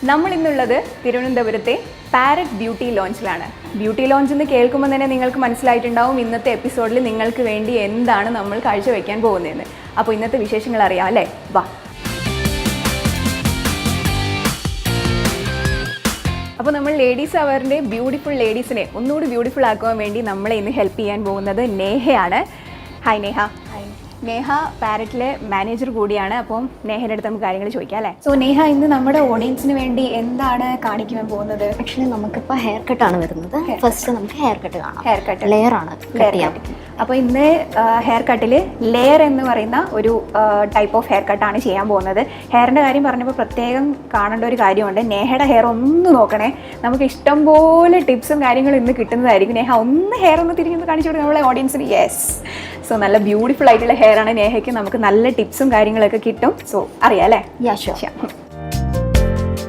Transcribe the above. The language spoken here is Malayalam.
നമ്മൾ ഇന്നുള്ളത് തിരുവനന്തപുരത്തെ പാരറ്റ് ബ്യൂട്ടി ലോഞ്ചിലാണ്. ബ്യൂട്ടി ലോഞ്ച് എന്ന് കേൾക്കുമ്പോൾ തന്നെ നിങ്ങൾക്ക് മനസ്സിലായിട്ടുണ്ടാവും ഇന്നത്തെ എപ്പിസോഡിൽ നിങ്ങൾക്ക് വേണ്ടി എന്താണ് നമ്മൾ കാഴ്ചവെക്കാൻ പോകുന്നതെന്ന്. അപ്പോൾ ഇന്നത്തെ വിശേഷങ്ങൾ അറിയാം അല്ലേ? വാ. അപ്പോൾ നമ്മൾ ലേഡീസ് അവറിൻ്റെ ബ്യൂട്ടിഫുൾ ലേഡീസിനെ ഒന്നുകൂടി ബ്യൂട്ടിഫുൾ ആക്കുവാൻ വേണ്ടി നമ്മളെ ഇന്ന് ഹെൽപ്പ് ചെയ്യാൻ പോകുന്നത് നേഹയാണ്. ഹായ് നേഹ. നേഹ പാരറ്റിലെ മാനേജർ കൂടിയാണ്. അപ്പം നേഹയുടെ അടുത്ത് നമുക്ക് കാര്യങ്ങൾ ചോദിക്കാം അല്ലേ? സോ നേഹ, ഇന്ന് നമ്മുടെ ഓഡിയൻസിന് വേണ്ടി എന്താണ് കാണിക്കാൻ പോകുന്നത്? ആക്ച്വലി നമുക്കിപ്പോൾ ഹെയർ കട്ടാണ് വരുന്നത്. ഫസ്റ്റ് നമുക്ക് ഹെയർ കട്ട് കാണാം. ഹെയർ കട്ട് ലെയർ ആണ്. അപ്പോൾ ഇന്ന് ഹെയർ കട്ടിൽ ലെയർ എന്ന് പറയുന്ന ഒരു ടൈപ്പ് ഓഫ് ഹെയർ കട്ടാണ് ചെയ്യാൻ പോകുന്നത്. ഹെയറിൻ്റെ കാര്യം പറഞ്ഞപ്പോൾ പ്രത്യേകം കാണേണ്ട ഒരു കാര്യമുണ്ട്. നേഹയുടെ ഹെയർ ഒന്ന് നോക്കണേ. നമുക്ക് ഇഷ്ടംപോലെ ടിപ്സും കാര്യങ്ങളും ഇന്ന് കിട്ടുന്നതായിരിക്കും. നേഹ ഒന്ന് ഹെയർ ഒന്ന് തിരിഞ്ഞ് കാണിച്ചു കൊടുക്കുക നമ്മളെ ഓഡിയൻസിന്. യെസ്. സോ നല്ല ബ്യൂട്ടിഫുൾ ആയിട്ടുള്ള ഹെയർ ആണ് നേഹയ്ക്ക്. നമുക്ക് നല്ല ടിപ്സും കാര്യങ്ങളൊക്കെ കിട്ടും. സോ അറിയാം അല്ലേ? Yeah sure.